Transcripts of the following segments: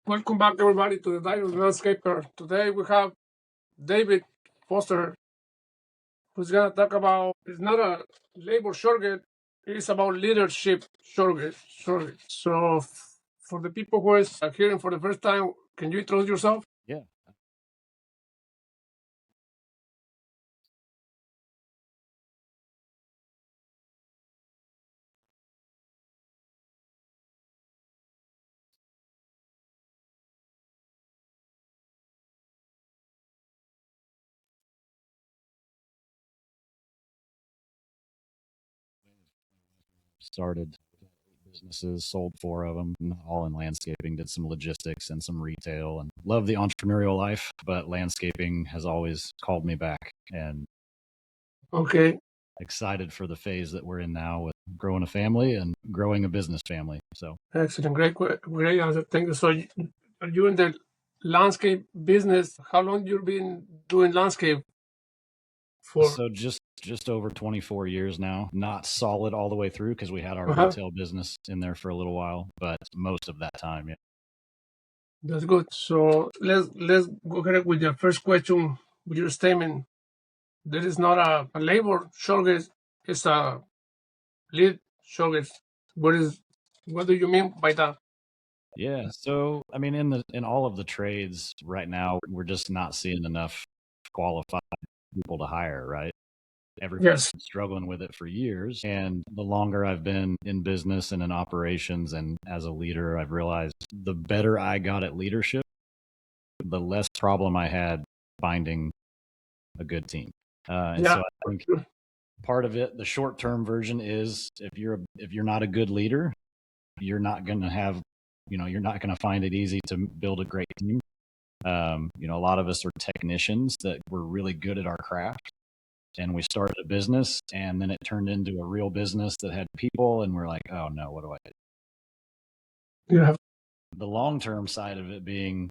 Welcome back, everybody, to the Diary of the Landscaper. Today we have David Foster, who's going to talk about it's not a labor shortage, it's about leadership shortage. So, for the people who are hearing for the first time, can you introduce yourself? Yeah. Started businesses, sold 4 of them, all in landscaping, did some logistics and some retail, and love the entrepreneurial life, but landscaping has always called me back, and Okay, excited for the phase that we're in now with growing a family and growing a business family. So excellent, great answer. Thank you. So, are you in the landscape business? How long you been doing landscape for? so just over 24 years now, not solid all the way through because we had our Uh-huh. retail business in there for a little while, but most of that time, yeah. That's good. So let's go ahead with your first question with your statement. There is not a labor shortage; it's a lead shortage. What do you mean by that? Yeah. So, I mean, in all of the trades right now, we're just not seeing enough qualified people to hire, right? Everybody's Yes. been struggling with it for years. And the longer I've been in business and in operations and as a leader, I've realized the better I got at leadership, the less problem I had finding a good team. And so Yeah. I think part of it, the short term version is if you're not a good leader, you're not going to have, you're not going to find it easy to build a great team. A lot of us are technicians that were really good at our craft, and we started a business, and then it turned into a real business that had people, and we're like, oh no, what do I do? Yeah. The long term side of it being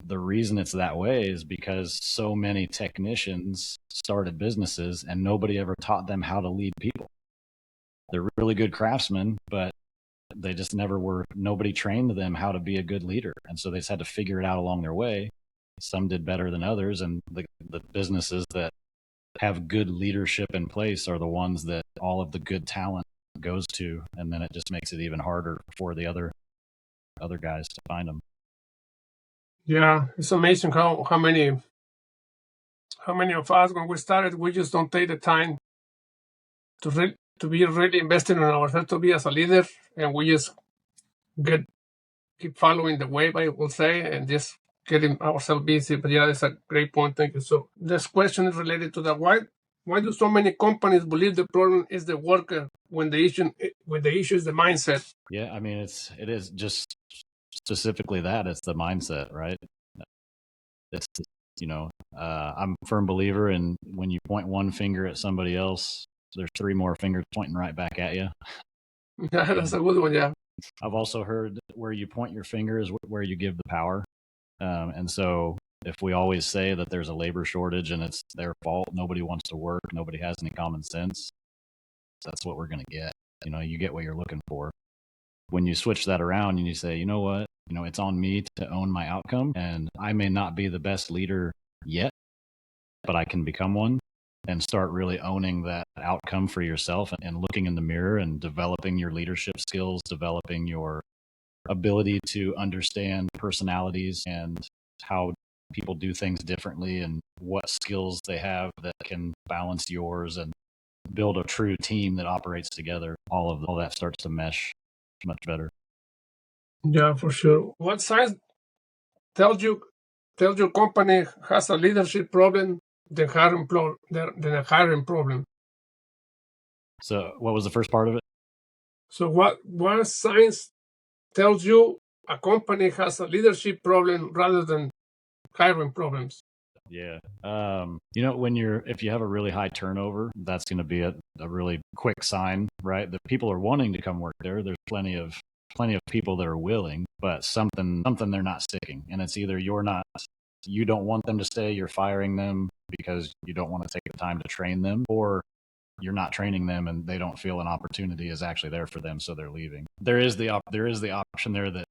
the reason it's that way is because so many technicians started businesses and nobody ever taught them how to lead people. They're really good craftsmen, but they just never were, nobody trained them how to be a good leader. And so they just had to figure it out along their way. Some did better than others. And the businesses that have good leadership in place are the ones that all of the good talent goes to. And then it just makes it even harder for the other guys to find them. Yeah. It's amazing how many of us when we started we just don't take the time to be really invested in ourselves to be as a leader, and we just get keep following the wave, I will say, and just getting ourselves busy. But yeah, that's a great point. Thank you. So this question is related to that. Why do so many companies believe the problem is the worker when the issue is the mindset? Yeah, I mean, it is just specifically that it's the mindset, right? It's I'm a firm believer in when you point one finger at somebody else, there's 3 more fingers pointing right back at you. Yeah, that's a good one. Yeah. I've also heard where you point your finger is where you give the power. And so if we always say that there's a labor shortage and it's their fault, nobody wants to work, nobody has any common sense, that's what we're going to get. You get what you're looking for. When you switch that around and you say, you know what, it's on me to own my outcome, and I may not be the best leader yet, but I can become one, and start really owning that outcome for yourself and looking in the mirror and developing your leadership skills, developing your ability to understand personalities and how people do things differently and what skills they have that can balance yours and build a true team that operates together. All that starts to mesh much better. Yeah, for sure. What signs tells you tells your company has a leadership problem than a hiring problem? So what was the first part of it? So what signs tells you a company has a leadership problem rather than hiring problems? Yeah. If you have a really high turnover, that's going to be a really quick sign, right? That people are wanting to come work there. There's plenty of people that are willing, but something they're not sticking. And it's either you don't want them to stay, you're firing them because you don't want to take the time to train them, or you're not training them and they don't feel an opportunity is actually there for them, so they're leaving. There is the option there that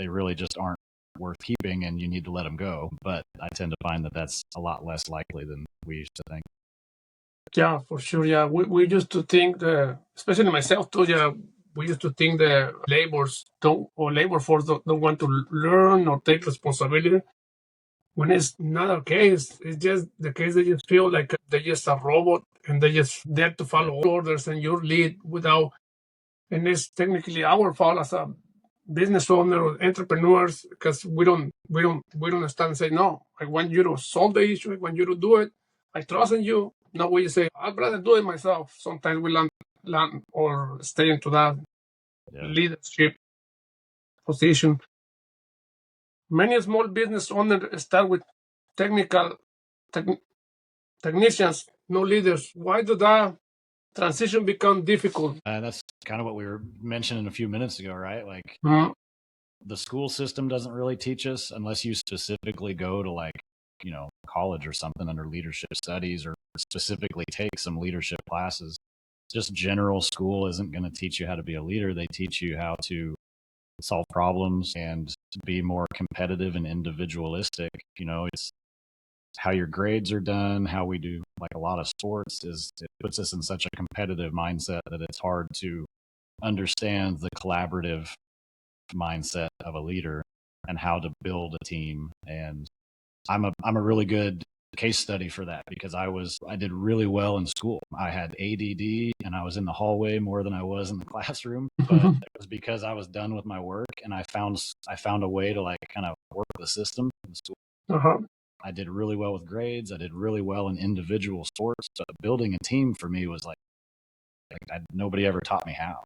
they really just aren't worth keeping and you need to let them go. But I tend to find that that's a lot less likely than we used to think. Yeah, for sure. Yeah, we used to think especially myself too. Yeah, we used to think the labor force don't want to learn or take responsibility. When it's not the case, it's just the case they just feel like they're just a robot and they just there to follow orders and your lead without. And it's technically our fault as a business owner or entrepreneurs because we don't stand and say no. I want you to solve the issue. I want you to do it. I trust in you. No, we say I'd rather do it myself. Sometimes we learn or stay into that leadership position. Many small business owners start with technical technicians, no leaders. Why do that transition become difficult? That's kind of what we were mentioning a few minutes ago, right? Like the school system doesn't really teach us unless you specifically go to like, college or something under leadership studies or specifically take some leadership classes. Just general school isn't going to teach you how to be a leader. They teach you how to solve problems and to be more competitive and individualistic. It's how your grades are done, how we do like a lot of sports it puts us in such a competitive mindset that it's hard to understand the collaborative mindset of a leader and how to build a team. And I'm a really good case study for that because I did really well in school. I had ADD and I was in the hallway more than I was in the classroom, but it was because I was done with my work and I found a way to like kind of work the system in school. I did really well with grades. I did really well in individual sports, but building a team for me was like nobody ever taught me how.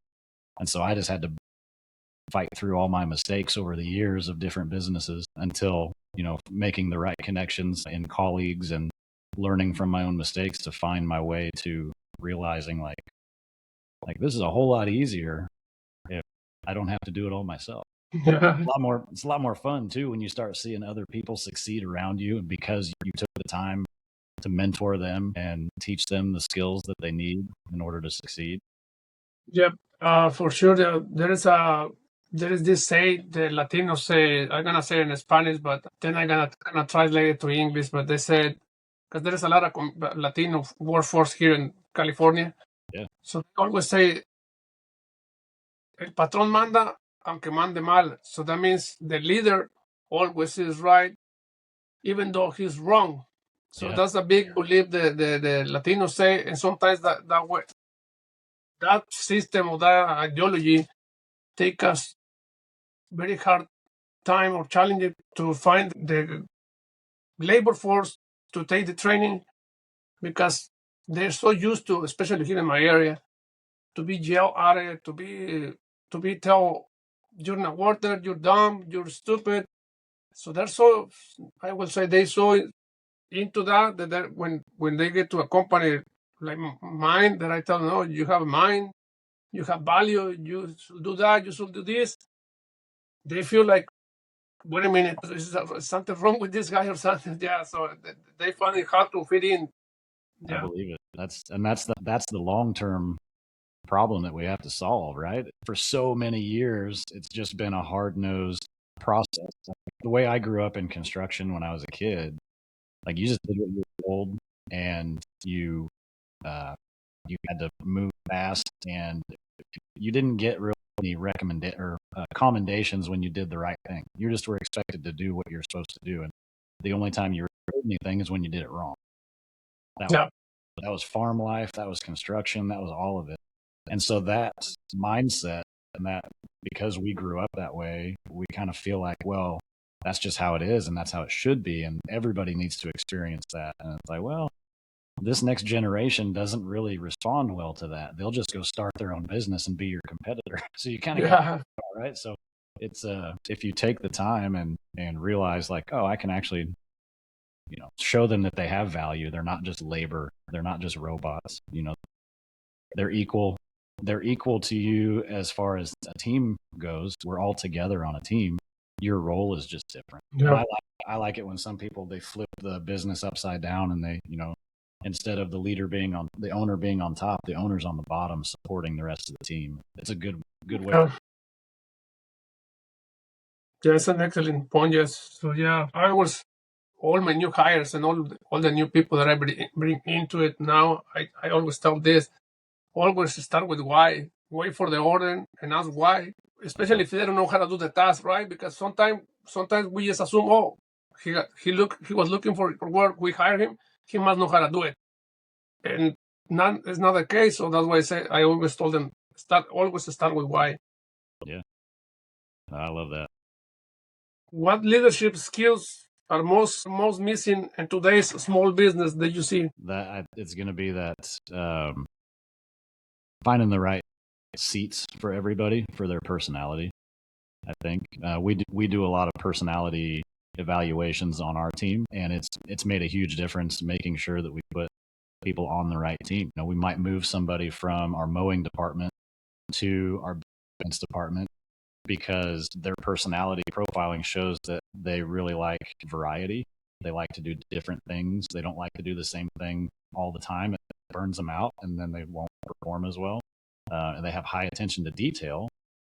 And so I just had to fight through all my mistakes over the years of different businesses until, making the right connections in colleagues and learning from my own mistakes to find my way to realizing like this is a whole lot easier if I don't have to do it all myself. It's a lot more fun too when you start seeing other people succeed around you, and because you took the time to mentor them and teach them the skills that they need in order to succeed. Yep, for sure. There is this say the Latinos say. I'm gonna say it in Spanish, but then I'm gonna translate it to English. But they said because there is a lot of Latino workforce here in California. Yeah. So they always say el patrón manda aunque mande mal. So that means the leader always is right, even though he's wrong. So that's a big belief the Latinos say, and sometimes that way. That system or that ideology take us very hard time or challenging to find the labor force to take the training because they're so used to, especially here in my area, to be yelled at it, to be told you're not worth it, you're dumb, you're stupid. So they're so, I will say, they so into that when they get to a company like mine, that I tell them, no, you have a mind, you have value, you should do that, you should do this. They feel like, wait a minute, is something wrong with this guy or something? Yeah, so they find it hard to fit in. Yeah. I believe it. That's the long-term problem that we have to solve, right? For so many years, it's just been a hard-nosed process. The way I grew up in construction when I was a kid, like you just did what you were told, and you had to move fast, and you didn't get really any commendations when you did the right thing. You just were expected to do what you're supposed to do, and the only time you were anything is when you did it wrong. That was farm life, that was construction, that was all of it. And so that mindset, and that because we grew up that way, we kind of feel like, well, that's just how it is and that's how it should be. And everybody needs to experience that. And it's like, well, this next generation doesn't really respond well to that. They'll just go start their own business and be your competitor. So you kind of got right. So it's if you take the time and realize like, oh, I can actually, show them that they have value. They're not just labor. They're not just robots. They're equal. They're equal to you as far as a team goes. We're all together on a team. Your role is just different. Yeah. I like it when some people, they flip the business upside down and they, instead of the owner being on top, the owner's on the bottom supporting the rest of the team. It's a good way. That's an excellent point. Yes. So yeah, I was all my new hires and all the new people that I bring into it now. I always tell this: always start with why. Wait for the order and ask why, especially if they don't know how to do the task, right? Because sometimes we just assume, oh, he was looking for work. We hired him. He must know how to do it, and none is not the case. So that's why I always told them always start with why. Yeah, I love that. What leadership skills are most missing in today's small business that you see? That it's going to be that finding the right seats for everybody for their personality. I think we do a lot of personality evaluations on our team, and it's made a huge difference making sure that we put people on the right team. You know, we might move somebody from our mowing department to our business department because their personality profiling shows that they really like variety. They like to do different things. They don't like to do the same thing all the time. It burns them out, and then they won't perform as well. And they have high attention to detail,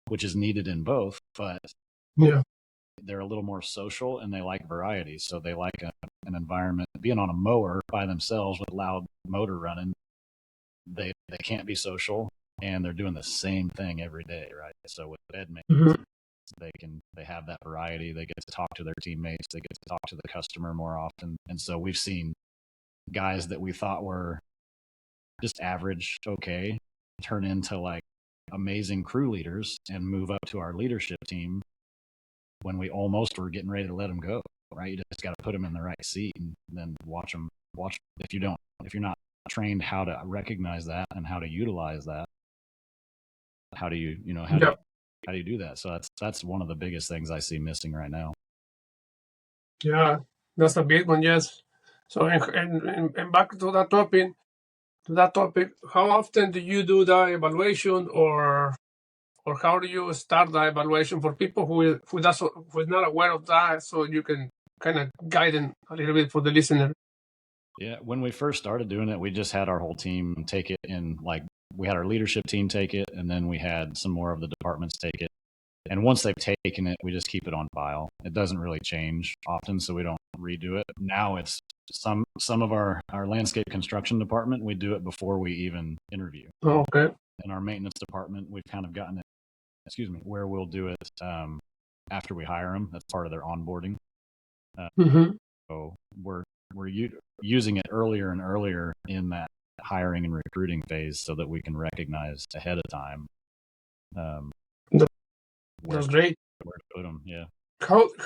which is needed in both, but Yeah. they're a little more social and they like variety. So they like an environment. Being on a mower by themselves with loud motor running, they can't be social, and they're doing the same thing every day, right? So with bed maintenance, they have that variety. They get to talk to their teammates. They get to talk to the customer more often. And so we've seen guys that we thought were just average, okay, turn into like amazing crew leaders and move up to our leadership team when we almost were getting ready to let them go, right? You just got to put them in the right seat and then watch if you're not trained how to recognize that and how to utilize that, how do you do that? So that's one of the biggest things I see missing right now. Yeah, that's a big one. Yes. So and back to that topic, how often do you do the evaluation, or how do you start the evaluation for people who is not aware of that, so you can kind of guide them a little bit for the listener? Yeah, when we first started doing it, we just had our whole team take it in. Like we had our leadership team take it, and then we had some more of the departments take it. And once they've taken it, we just keep it on file. It doesn't really change often, so we don't redo it. Now it's some of our landscape construction department, we do it before we even interview. Okay. In our maintenance department, we've kind of gotten it, where we'll do it after we hire them. That's part of their onboarding. So we're using it earlier and earlier in that hiring and recruiting phase so that we can recognize ahead of time. That's great. Where to put them, yeah.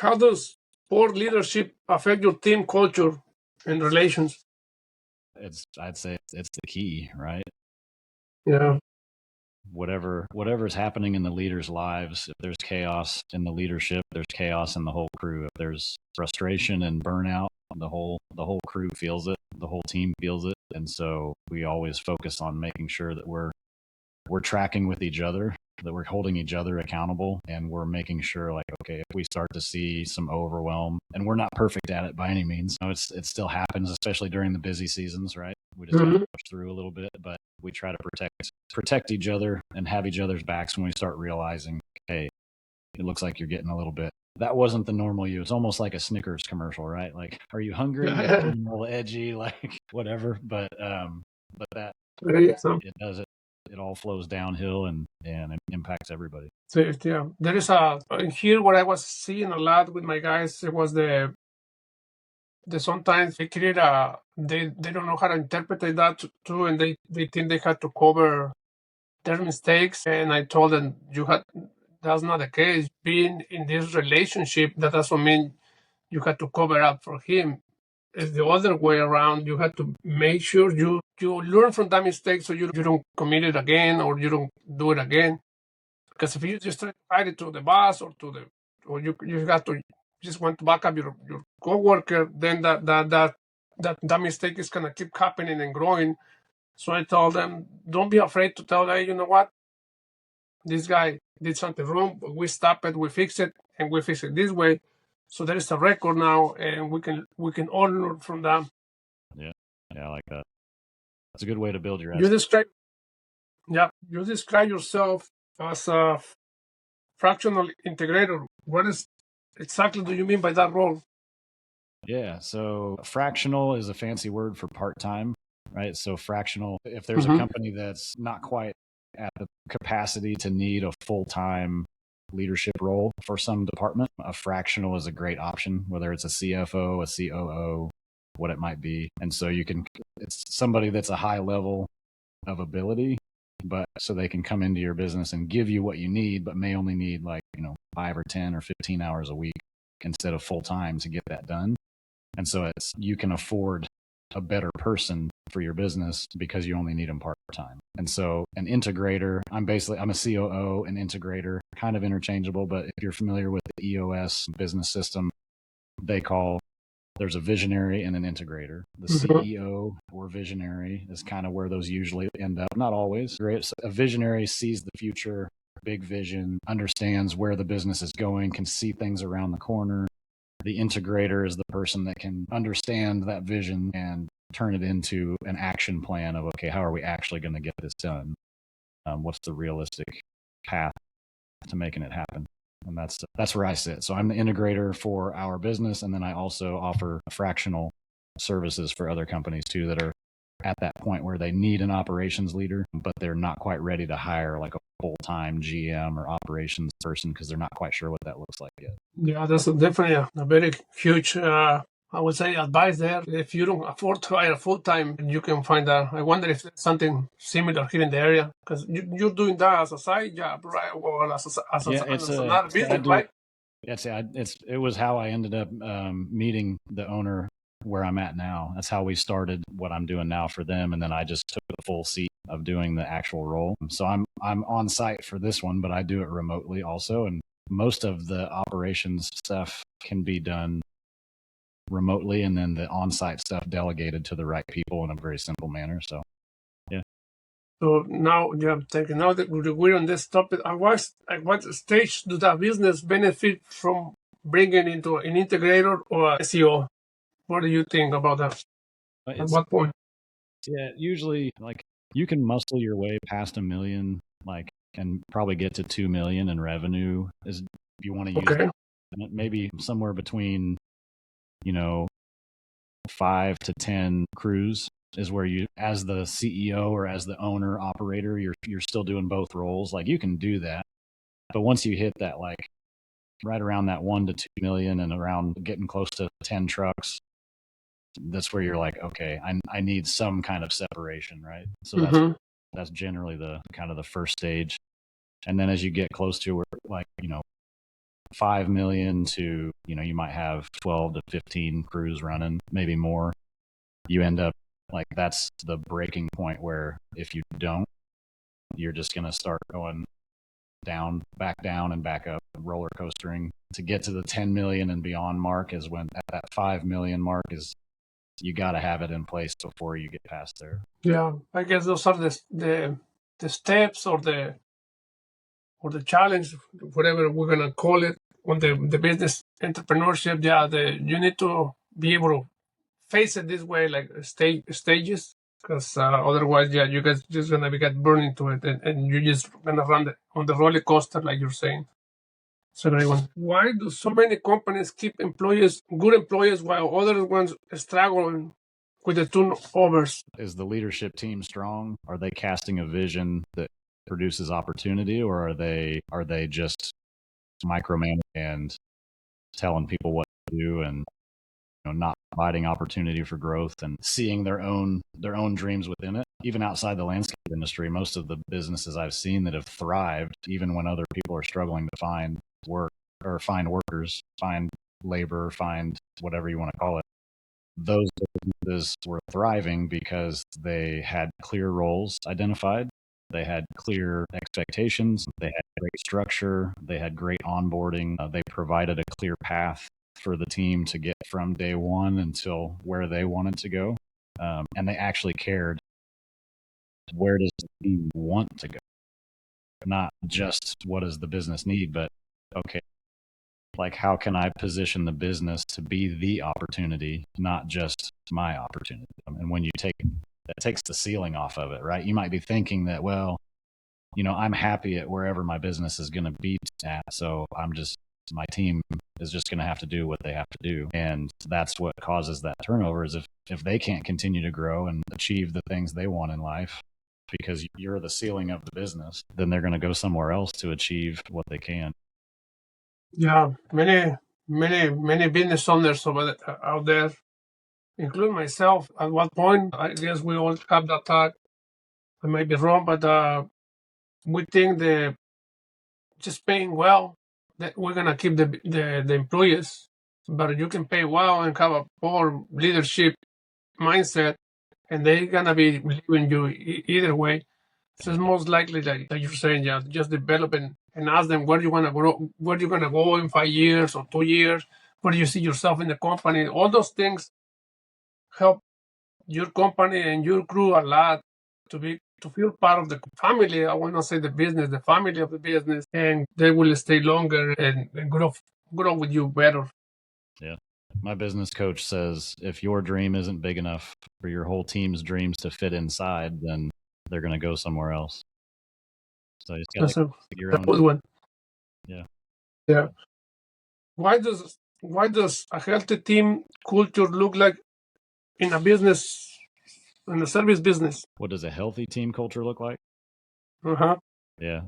How does poor leadership affect your team culture and relations? I'd say it's the key, right? Yeah. Whatever's happening in the leaders' lives, if there's chaos in the leadership, there's chaos in the whole crew. If there's frustration and burnout, the whole crew feels it, the whole team feels it. And so we always focus on making sure that we're tracking with each other, that we're holding each other accountable, and we're making sure, like, okay, if we start to see some overwhelm, and we're not perfect at it by any means, it still happens, especially during the busy seasons, right? We just got to push through a little bit, but we try to protect each other and have each other's backs when we start realizing, hey, it looks like you're getting a little bit. That wasn't the normal you. It's almost like a Snickers commercial, right? Like, are you hungry? A little edgy, like whatever. But that it does it. It all flows downhill and it impacts everybody. So yeah, there is here what I was seeing a lot with my guys. It was the sometimes they create they don't know how to interpret that too, and they think they had to cover their mistakes. And I told them that's not the case. Being in this relationship, that doesn't mean you had to cover up for him. It's the other way around. You have to make sure you learn from that mistake, so you don't commit it again, or you don't do it again. Because if you just try to hide it to the boss or you have to just want to back up your coworker, then that mistake is gonna keep happening and growing. So I told them, don't be afraid to tell, hey, you know what, this guy did something wrong, but we stop it, we fix it, and we fix it this way. So there is a record now, and we can all learn from them. Yeah, I like that. That's a good way to build your. You describe yourself as a fractional integrator. What is exactly do you mean by that role? Yeah. So fractional is a fancy word for part-time, right? So fractional, if there's a Mm-hmm. company that's not quite at the capacity to need a full-time leadership role for some department, a fractional is a great option, whether it's a CFO, a COO, what it might be. And so it's somebody that's a high level of ability, but so they can come into your business and give you what you need, but may only need 5 or 10 or 15 hours a week instead of full time to get that done. And so you can afford a better person for your business because you only need them part time. And so an integrator, I'm a COO, an integrator, kind of interchangeable, but if you're familiar with the EOS business system, there's a visionary and an integrator. The CEO or visionary is kind of where those usually end up. Not always. Great. So a visionary sees the future, big vision, understands where the business is going, can see things around the corner. The integrator is the person that can understand that vision and turn it into an action plan of, okay, how are we actually going to get this done? What's the realistic path to making it happen? And that's where I sit. So I'm the integrator for our business, and then I also offer fractional services for other companies too that are at that point where they need an operations leader, but they're not quite ready to hire like a full-time GM or operations person because they're not quite sure what that looks like yet. Yeah, that's definitely a very huge, I would say, advice there. If you don't afford to hire full time, you can find that. I wonder if there's something similar here in the area because you're doing that as a side job, right? Or as another business, right? It was how I ended up meeting the owner where I'm at now. That's how we started what I'm doing now for them, and then I just took the full seat of doing the actual role. So I'm on site for this one, but I do it remotely also, and most of the operations stuff can be done remotely, and then the on-site stuff delegated to the right people in a very simple manner. So yeah. So now, yeah, thank you. Now that we're on this topic, at what stage do that business benefit from bringing into an integrator or a SEO? What do you think about that? At what point? Yeah, usually you can muscle your way past $1 million, and probably get to 2 million in revenue if you want to use Okay. maybe somewhere between, 5 to 10 crews is where you, as the CEO or as the owner operator, you're still doing both roles. Like you can do that, but once you hit that, right around that 1 to 2 million and around getting close to 10 trucks, that's where you're like, okay, I need some kind of separation, right? So that's generally the kind of the first stage. And then as you get close to where 5 million to, you might have 12 to 15 crews running, maybe more. You end up that's the breaking point where if you don't, you're just going to start going down, and back up, roller coastering. To get to the 10 million and beyond mark is when at that 5 million mark is you got to have it in place before you get past there. Yeah, I guess those are the steps or the challenge, whatever we're gonna call it, on the business entrepreneurship. Yeah, you need to be able to face it this way, like stages, because otherwise, yeah, you guys just gonna get burned into it, and you're just gonna run on the roller coaster, like you're saying. So great one. Why do so many companies keep good employees, while other ones struggle with the turnovers? Is the leadership team strong? Are they casting a vision that produces opportunity, or are they just micromanaging and telling people what to do and not providing opportunity for growth and seeing their own dreams within it? Even outside the landscape industry, most of the businesses I've seen that have thrived, even when other people are struggling to find work or find workers, find labor, find whatever you want to call it, those businesses were thriving because they had clear roles identified. They had clear expectations. They had great structure. They had great onboarding. They provided a clear path for the team to get from day one until where they wanted to go. And they actually cared, where does the team want to go? Not just what does the business need, but okay, how can I position the business to be the opportunity, not just my opportunity? And when that takes the ceiling off of it, right? You might be thinking that, well, I'm happy at wherever my business is going to be at, so I'm just my team is just going to have to do what they have to do. And that's what causes that turnover is if they can't continue to grow and achieve the things they want in life because you're the ceiling of the business, then they're going to go somewhere else to achieve what they can. Yeah, many business owners out there, including myself. At one point, I guess we all have that thought. I might be wrong, but we think that just paying well, that we're gonna keep the employees. But you can pay well and have a poor leadership mindset, and they're gonna be leaving you either way. So it's most likely that you're saying, yeah, just develop and ask them where you want to grow, where you're gonna go in 5 years or 2 years, where do you see yourself in the company. All those things help your company and your crew a lot to feel part of the family. I want to say the business, the family of the business, and they will stay longer and grow with you better. Yeah. My business coach says if your dream isn't big enough for your whole team's dreams to fit inside, then they're going to go somewhere else. So you just got to make your own. Good one. Yeah. Yeah. Why does a healthy team culture look like in a business, in a service business? What does a healthy team culture look like? Uh-huh. Yeah.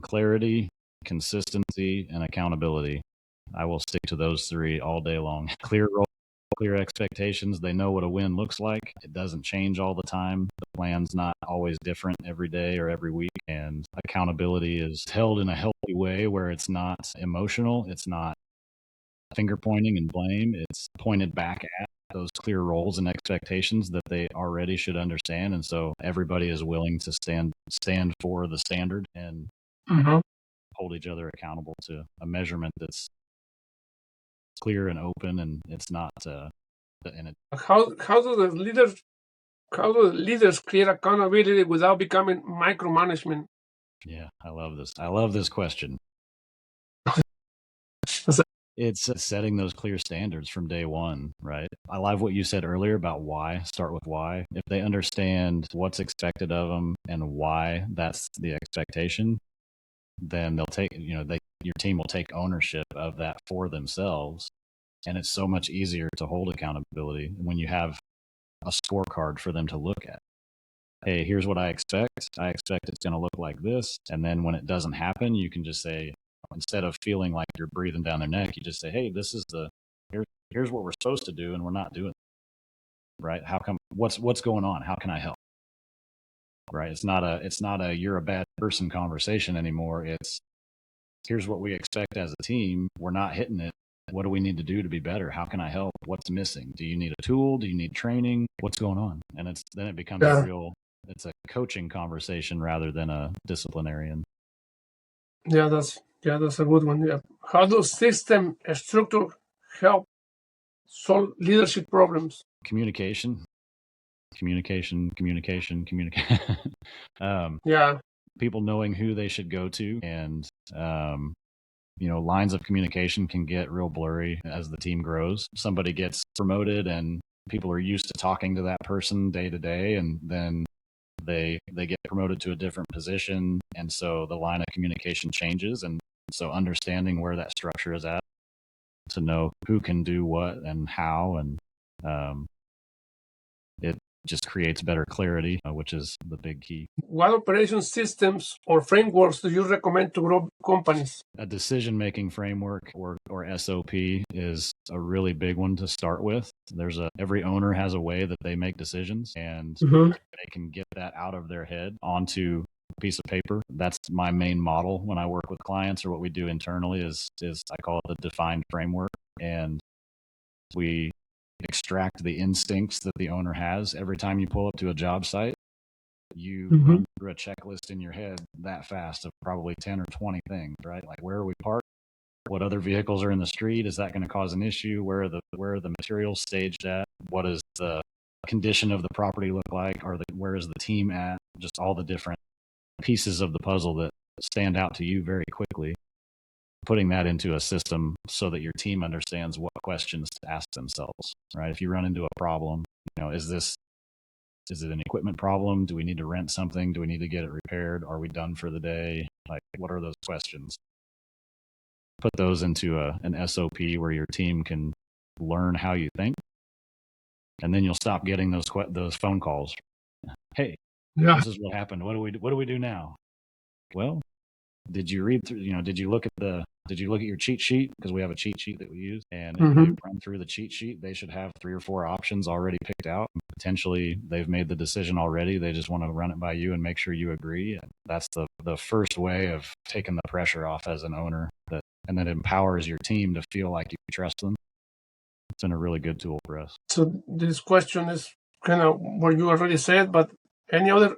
Clarity, consistency, and accountability. I will stick to those three all day long. Clear role, clear expectations. They know what a win looks like. It doesn't change all the time. The plan's not always different every day or every week. And accountability is held in a healthy way where it's not emotional. It's not finger pointing and blame. It's pointed back at those clear roles and expectations that they already should understand. And so everybody is willing to stand for the standard and hold each other accountable to a measurement that's clear and open, and it's not. How do the leaders create accountability without becoming micromanagement? Yeah, I love this. I love this question. It's setting those clear standards from day one, right? I love what you said earlier about why. Start with why. If they understand what's expected of them and why that's the expectation, then they'll take, your team will take ownership of that for themselves. And it's so much easier to hold accountability when you have a scorecard for them to look at. Hey, here's what I expect. I expect it's going to look like this. And then when it doesn't happen, you can just say, instead of feeling like you're breathing down their neck, you just say, hey, this is here's what we're supposed to do, and we're not doing it. Right? How come? What's going on? How can I help? Right? It's not a you're a bad person conversation anymore. It's here's what we expect as a team. We're not hitting it. What do we need to do to be better? How can I help? What's missing? Do you need a tool? Do you need training? What's going on? And then it becomes it's a coaching conversation rather than a disciplinarian. Yeah, that's a good one. Yeah. How does system structure help solve leadership problems? Communication. Yeah. People knowing who they should go to, and lines of communication can get real blurry as the team grows. Somebody gets promoted and people are used to talking to that person day to day, and then they get promoted to a different position, and so the line of communication changes. And so understanding where that structure is at to know who can do what and how, and it just creates better clarity, which is the big key. What operation systems or frameworks do you recommend to grow companies? A decision-making framework or SOP is a really big one to start with. Every owner has a way that they make decisions, and they can get that out of their head onto a piece of paper. That's my main model when I work with clients, or what we do internally is I call it the defined framework, and we extract the instincts that the owner has. Every time you pull up to a job site, you run through a checklist in your head that fast of probably 10 or 20 things, right? Like, where are we parked? What other vehicles are in the street? Is that going to cause an issue? Where are the materials staged at? What does the condition of the property look like? Where is the team at? Just all the different pieces of the puzzle that stand out to you very quickly. Putting that into a system so that your team understands what questions to ask themselves, right? If you run into a problem, is it an equipment problem? Do we need to rent something? Do we need to get it repaired? Are we done for the day? Like, what are those questions? put those into an SOP where your team can learn how you think, and then you'll stop getting those phone calls. Hey, Yeah. this is what happened. What do we do now? Well, did you read through? Did you look at your cheat sheet? Because we have a cheat sheet that we use, and if they run through the cheat sheet, they should have 3 or 4 options already picked out. Potentially, they've made the decision already. They just want to run it by you and make sure you agree. And that's the first way of taking the pressure off as an owner, and that empowers your team to feel like you trust them. It's been a really good tool for us. So this question is kind of what you already said, but any other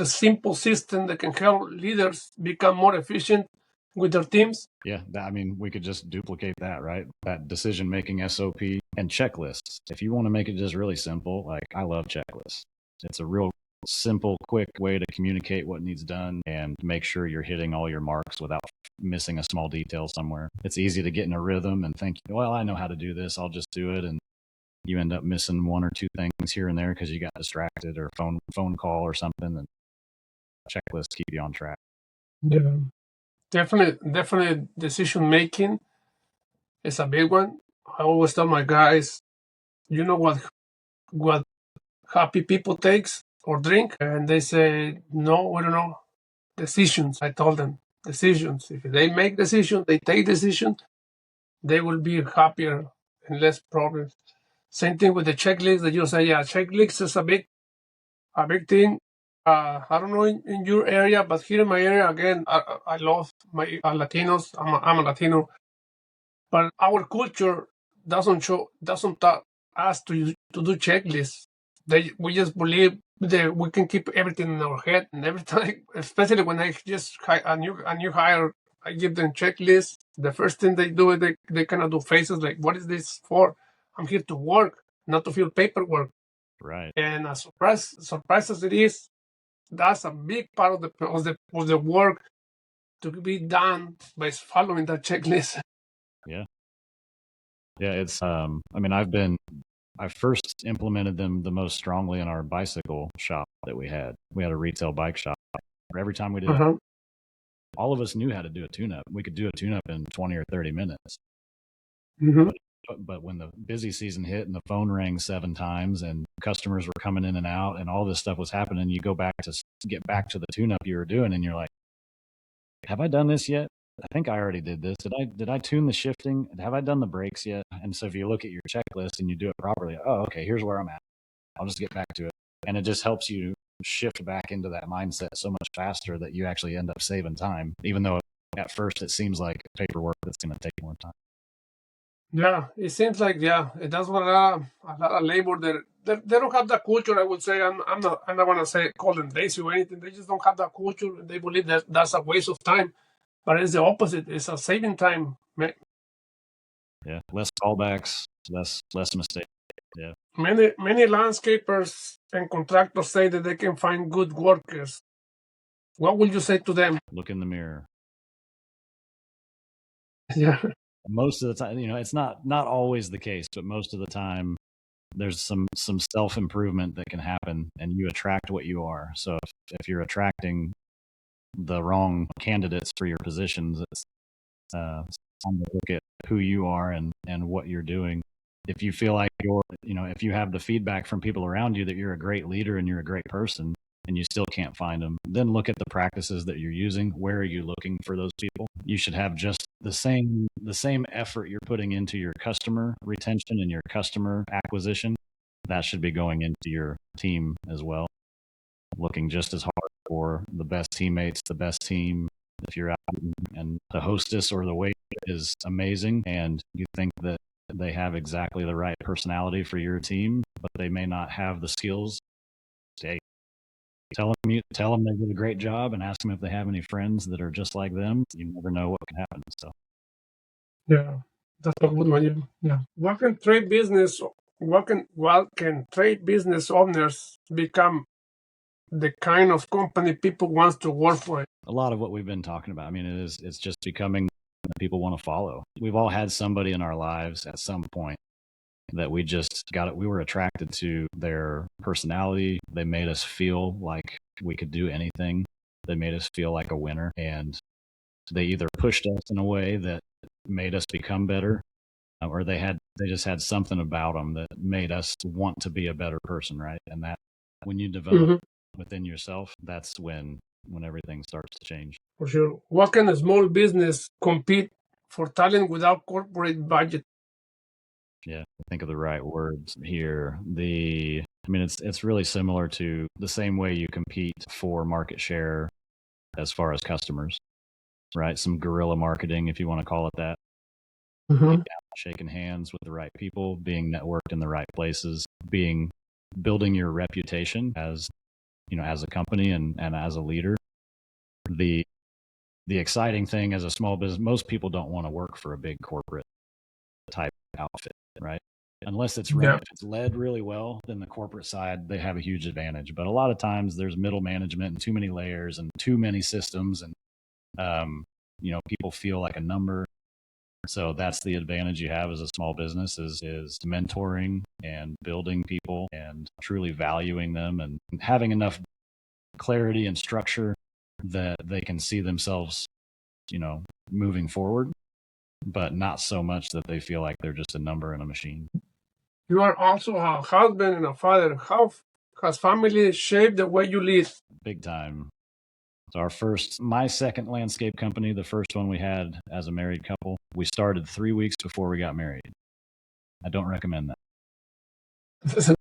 simple system that can help leaders become more efficient with their teams? Yeah, we could just duplicate that, right? That decision-making SOP and checklists. If you want to make it just really simple, like I love checklists. It's a real simple, quick way to communicate what needs done and make sure you're hitting all your marks without missing a small detail somewhere. It's easy to get in a rhythm and think, well, I know how to do this. I'll just do it. And you end up missing 1 or 2 things here and there because you got distracted or phone call or something. And checklists keep you on track. Yeah, definitely decision making is a big one. I always tell my guys, you know what happy people takes or drink? And they say, no, we don't know. Decisions. I told them, decisions. If they make decisions, they take decisions, they will be happier and less problems. Same thing with the checklist that you say, yeah, checklist is a big thing. I don't know in your area, but here in my area, again, I love my Latinos. I'm a Latino, but our culture doesn't taught us to do checklists. We just believe that we can keep everything in our head, and every time, especially when I just a new hire, I give them checklists. The first thing they do is they kind of do faces like, "What is this for? I'm here to work, not to fill paperwork." Right. And as surprise as it is, that's a big part of the work to be done by following that checklist. Yeah. It's I first implemented them the most strongly in our bicycle shop that we had. We had a retail bike shop. Every time we did it, all of us knew how to do a tune-up. We could do a tune-up in 20 or 30 minutes. But when the busy season hit and the phone rang 7 times and customers were coming in and out and all this stuff was happening, you get back to the tune-up you were doing and you're like, have I done this yet? I think I already did this. Did I tune the shifting? Have I done the brakes yet? And so if you look at your checklist and you do it properly, oh, okay, here's where I'm at. I'll just get back to it. And it just helps you shift back into that mindset so much faster that you actually end up saving time, even though at first it seems like paperwork that's going to take more time. Yeah, it seems like that's what a lot of labor they don't have that culture. I would say I'm not going to say call them lazy or anything. They just don't have that culture. They believe that that's a waste of time, but it's the opposite. It's a saving time. Yeah, less callbacks, less mistakes. Yeah, many landscapers and contractors say that they can find good workers. What would you say to them? Look in the mirror. Yeah. Most of the time, it's not always the case, but most of the time there's some self-improvement that can happen and you attract what you are. So if you're attracting the wrong candidates for your positions, it's time to look at who you are and what you're doing. If you feel like if you have the feedback from people around you that you're a great leader and you're a great person and you still can't find them, then look at the practices that you're using. Where are you looking for those people? You should have just the same effort you're putting into your customer retention and your customer acquisition. That should be going into your team as well. Looking just as hard for the best teammates, the best team. If you're out and the hostess or the waiter is amazing and you think that they have exactly the right personality for your team, but they may not have the skills, hey, tell them they did a great job and ask them if they have any friends that are just like them. You never know what can happen. So yeah, that's a good one. Yeah. What can trade business owners become the kind of company people want to work for? A lot of what we've been talking about, it's just becoming that people want to follow. We've all had somebody in our lives at some point that we were attracted to their personality. They made us feel like we could do anything. They made us feel like a winner. And they either pushed us in a way that made us become better, or they just had something about them that made us want to be a better person, right? And that when you develop within yourself, that's when everything starts to change. For sure. What can a small business compete for talent without corporate budget? Yeah, think of the right words here. I mean, it's really similar to the same way you compete for market share as far as customers, right? Some guerrilla marketing, if you want to call it that. Shaking hands with the right people, being networked in the right places, building your reputation as as a company and as a leader. The exciting thing as a small business, most people don't want to work for a big corporate type outfit, right? Unless it's if it's led really well, then the corporate side, they have a huge advantage. But a lot of times there's middle management and too many layers and too many systems, and people feel like a number. So that's the advantage you have as a small business is mentoring and building people and truly valuing them and having enough clarity and structure that they can see themselves, moving forward, but not so much that they feel like they're just a number in a machine. You are also a husband and a father. How has family shaped the way you lead? Big time. So my second landscape company, the first one we had as a married couple, we started 3 weeks before we got married. I don't recommend that.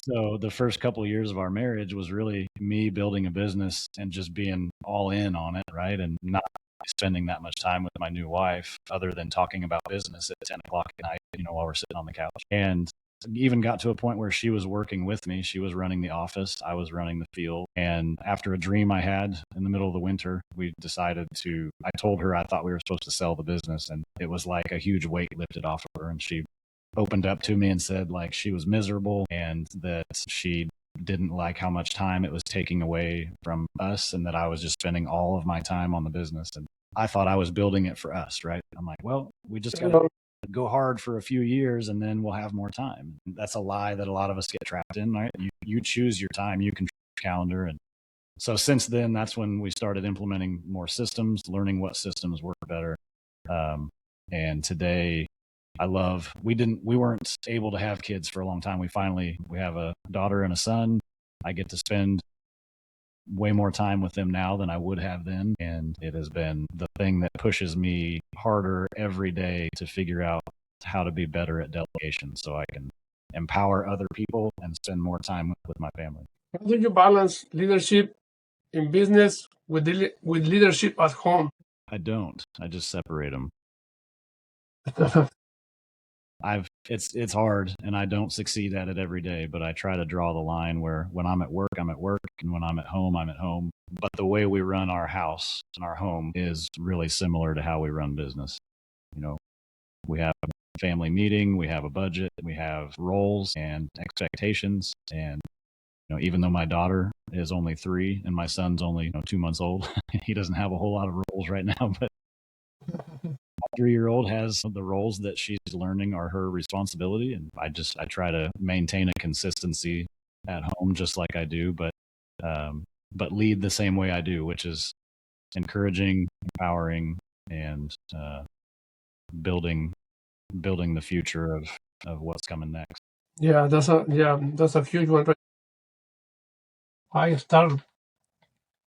So the first couple of years of our marriage was really me building a business and just being all in on it, right? And not spending that much time with my new wife other than talking about business at 10 o'clock at night, while we're sitting on the couch. And even got to a point where she was working with me. She was running the office. I was running the field. And after a dream I had in the middle of the winter, I told her I thought we were supposed to sell the business. And it was like a huge weight lifted off of her. And she opened up to me and said like she was miserable and that she didn't like how much time it was taking away from us and that I was just spending all of my time on the business. And I thought I was building it for us, right? I'm like, well, we just got to go hard for a few years and then we'll have more time. That's a lie that a lot of us get trapped in, right? You choose your time, you control your calendar. And so since then, that's when we started implementing more systems, learning what systems work better. And today we weren't able to have kids for a long time. We have a daughter and a son. I get to spend way more time with them now than I would have then. And it has been the thing that pushes me harder every day to figure out how to be better at delegation so I can empower other people and spend more time with my family. How do you balance leadership in business with leadership at home? I don't. I just separate them. It's hard and I don't succeed at it every day, but I try to draw the line where when I'm at work, I'm at work, and when I'm at home, I'm at home. But the way we run our house and our home is really similar to how we run business. We have a family meeting, we have a budget, we have roles and expectations. And, even though my daughter is only 3 and my son's only 2 months old, he doesn't have a whole lot of roles right now, but my 3-year-old has the roles that she's learning are her responsibility. And I try to maintain a consistency at home, just like I do, but lead the same way I do, which is encouraging, empowering, and building the future of what's coming next. Yeah, that's a huge one. I started,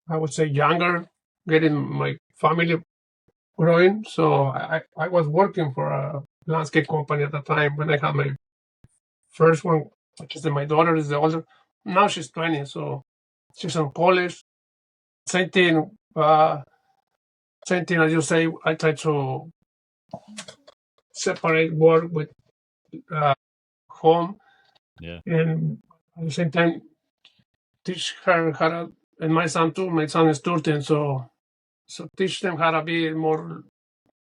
I would say, younger, getting my family growing. So I was working for a landscape company at the time when I had my first one, which is my daughter is the older. Now she's 20, so she's in college. Same thing as you say, I try to separate work with home. Yeah. And at the same time, teach her how to, and my son too, my son is 13, so teach them how to be more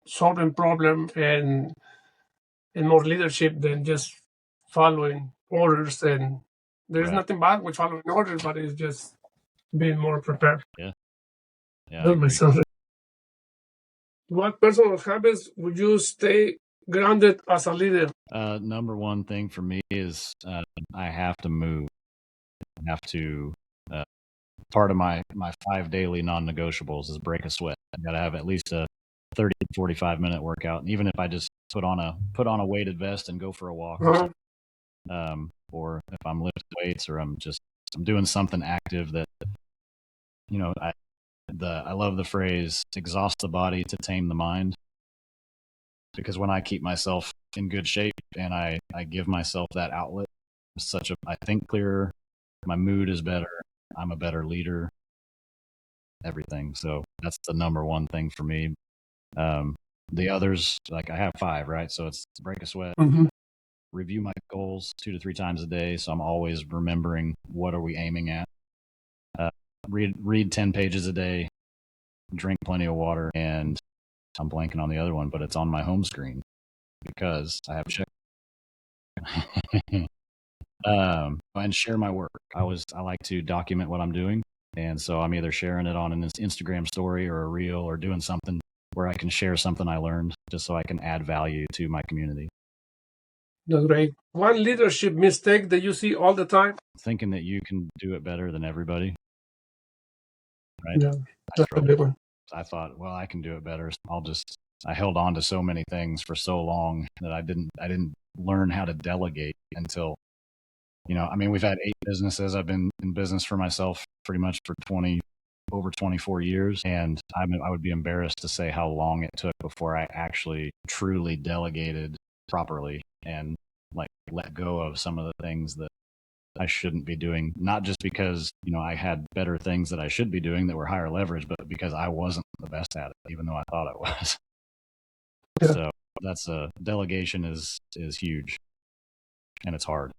solving problem and more leadership than just following orders. And there's nothing bad with following orders, but it's just being more prepared. Yeah. That's my son. What personal habits would you stay grounded as a leader? Number one thing for me is I have to move. I have to part of my 5 daily non-negotiables is break a sweat. I got to have at least a 30 to 45-minute workout. And even if I just put on a weighted vest and go for a walk, or if I'm lifting weights, or I'm doing something active that, I love the phrase exhaust the body to tame the mind, because when I keep myself in good shape and I give myself that outlet, I think clearer, my mood is better, I'm a better leader, everything. So that's the number one thing for me. The others, like I have 5, right? So it's break a sweat, review my goals 2 to 3 times a day. So I'm always remembering what are we aiming at. Read 10 pages a day, drink plenty of water, and I'm blanking on the other one, but it's on my home screen because I have check. And share my work. I like to document what I'm doing. And so I'm either sharing it on an Instagram story or a reel, or doing something where I can share something I learned, just so I can add value to my community. That's great. One leadership mistake that you see all the time? Thinking that you can do it better than everybody. Right? Yeah, that's a big one. I thought, well, I can do it better. I held on to so many things for so long that I didn't learn how to delegate until, we've had 8 businesses. I've been in business for myself pretty much for over 24 years. And I would be embarrassed to say how long it took before I actually truly delegated properly and let go of some of the things that I shouldn't be doing, not just because, I had better things that I should be doing that were higher leverage, but because I wasn't the best at it, even though I thought I was. Yeah. So that's delegation is huge, and it's hard.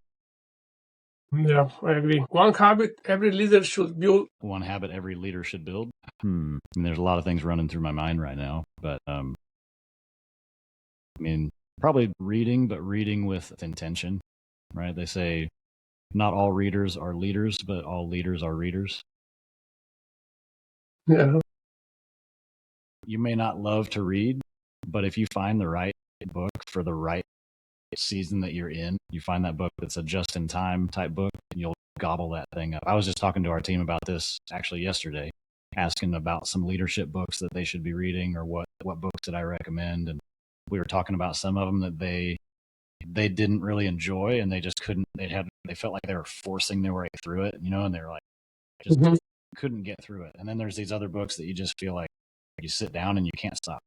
Yeah, I agree. One habit every leader should build. One habit every leader should build. There's a lot of things running through my mind right now, but probably reading, but reading with intention, right? They say not all readers are leaders, but all leaders are readers. Yeah. You may not love to read, but if you find the right book for the right season that you're in, you find that book that's a just-in-time type book, and you'll gobble that thing up. I was just talking to our team about this actually yesterday, asking about some leadership books that they should be reading, or what books did I recommend, and we were talking about some of them that they didn't really enjoy, and they just couldn't. They felt like they were forcing their way through it, and they were like just couldn't get through it. And then there's these other books that you just feel like you sit down and you can't stop.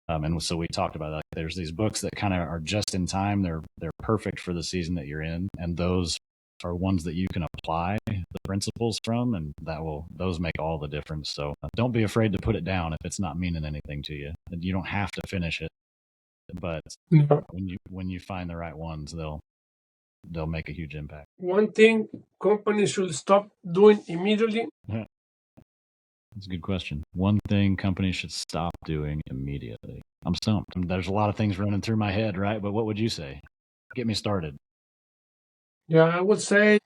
And so we talked about that. There's these books that kind of are just in time. They're perfect for the season that you're in, and those are ones that you can apply the principles from, and those make all the difference. So don't be afraid to put it down if it's not meaning anything to you. And you don't have to finish it, but when you find the right ones, they'll make a huge impact. One thing companies should stop doing immediately. That's a good question. One thing companies should stop doing immediately. I'm stumped. There's a lot of things running through my head, right? But what would you say? Get me started. Yeah, I would say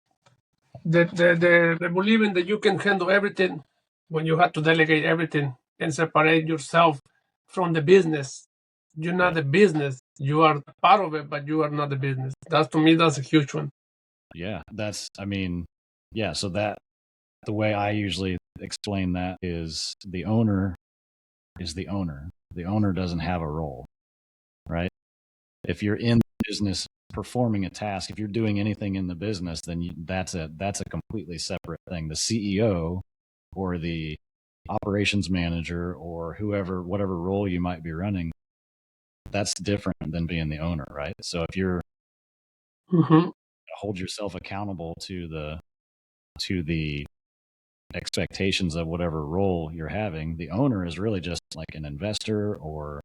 that the believing that you can handle everything when you have to delegate everything and separate yourself from the business. You're not the business. You are part of it, but you are not the business. To me, that's a huge one. Yeah, so that the way I usually explain that is the owner is the owner. The owner doesn't have a role, right? If you're in the business performing a task, if you're doing anything in the business, then that's a completely separate thing. The CEO or the operations manager or whatever role you might be running, that's different than being the owner, right? So if you're hold yourself accountable to the expectations of whatever role you're having, the owner is really just like an investor, or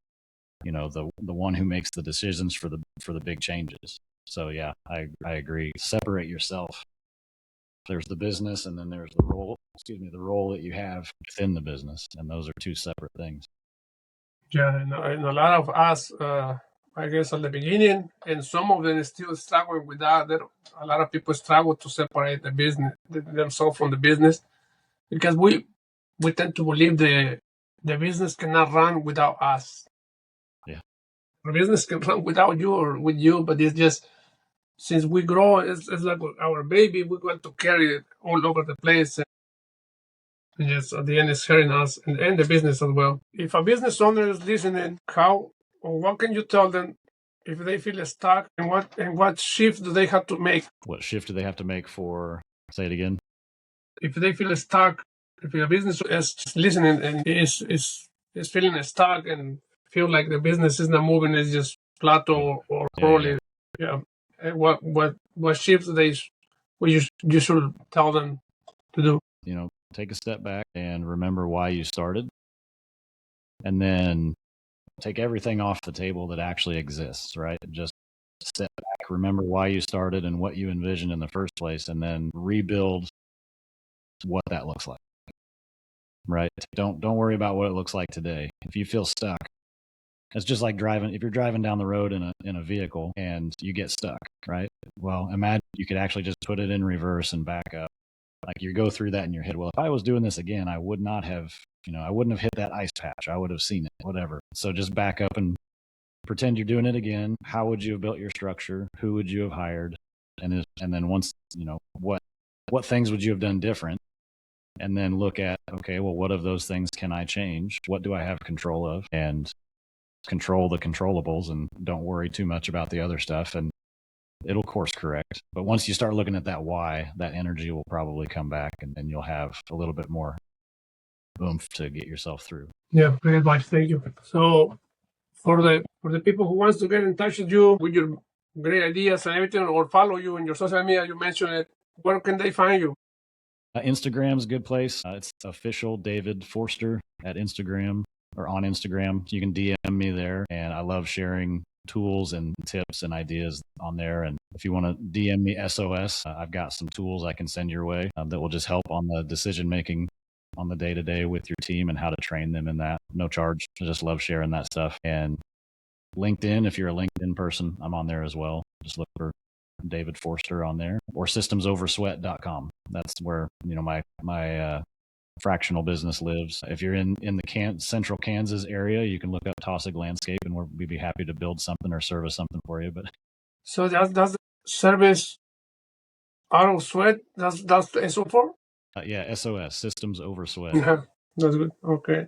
the one who makes the decisions for the big changes. So yeah, I agree. Separate yourself. There's the business, and then there's the role that you have within the business, and those are two separate things. Yeah, and a lot of us, I guess, at the beginning, and some of them still struggling with that. A lot of people struggle to separate the business themselves from the business, because we tend to believe the business cannot run without us. Yeah, the business can run without you or with you, but it's just, since we grow, it's like our baby. We want to carry it all over the place. And yes, at the end, it's hurting us and the business as well. If a business owner is listening, how or what can you tell them if they feel stuck, and what shift do they have to make? What shift do they have to make for? Say it again. If they feel stuck, if a business is listening and is feeling stuck and feel like the business is not moving, it's just plateau or crawling. Yeah. And what shifts you should tell them to do? Take a step back and remember why you started, and then take everything off the table that actually exists, right? Just step back, remember why you started and what you envisioned in the first place, and then rebuild what that looks like, right? Don't worry about what it looks like today. If you feel stuck, it's just like driving. If you're driving down the road in a vehicle and you get stuck, right? Well, imagine you could actually just put it in reverse and back up. Like you go through that in your head. Well, if I was doing this again, I would not have, I wouldn't have hit that ice patch. I would have seen it, whatever. So just back up and pretend you're doing it again. How would you have built your structure? Who would you have hired? And then once, what things would you have done different? And then look at, okay, well, what of those things can I change? What do I have control of? And control the controllables, and don't worry too much about the other stuff, and it'll course correct. But once you start looking at that why, that energy will probably come back, and then you'll have a little bit more oomph to get yourself through. Yeah, great advice. Thank you. So for the people who wants to get in touch with you with your great ideas and everything, or follow you in your social media, you mentioned it, where can they find you? Instagram's a good place. It's official David Forster at Instagram, or on Instagram. You can DM me there, and I love sharing tools and tips and ideas on there. And if you want to DM me SOS, I've got some tools I can send your way that will just help on the decision making on the day to day with your team and how to train them in that. No charge. I just love sharing that stuff. And LinkedIn, if you're a LinkedIn person, I'm on there as well. Just look for David Forster on there, or systemsoversweat.com. That's where, my fractional business lives. If you're in the central Kansas area, you can look up Tossig Landscape, and we'd be happy to build something or service something for you. But so that's the service out of sweat. That's the SO for? Yeah, SOS, Systems Over Sweat. Yeah, that's good. Okay.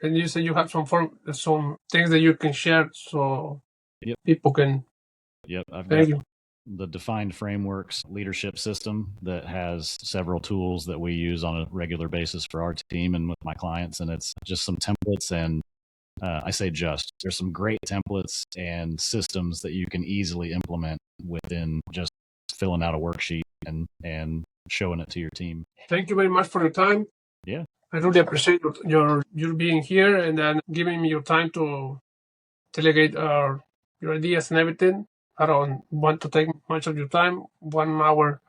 And you said you have some things that you can share, so people can. Yep, I've Thank got you. the Defined Frameworks leadership system that has several tools that we use on a regular basis for our team and with my clients. And it's just some templates, and there's some great templates and systems that you can easily implement within just filling out a worksheet and showing it to your team. Thank you very much for your time. Yeah. I really appreciate your being here and then giving me your time to delegate your ideas and everything. I don't want to take much of your time. 1 hour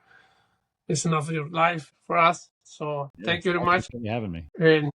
is enough of your life for us. So thank you very much. Thanks for having me. And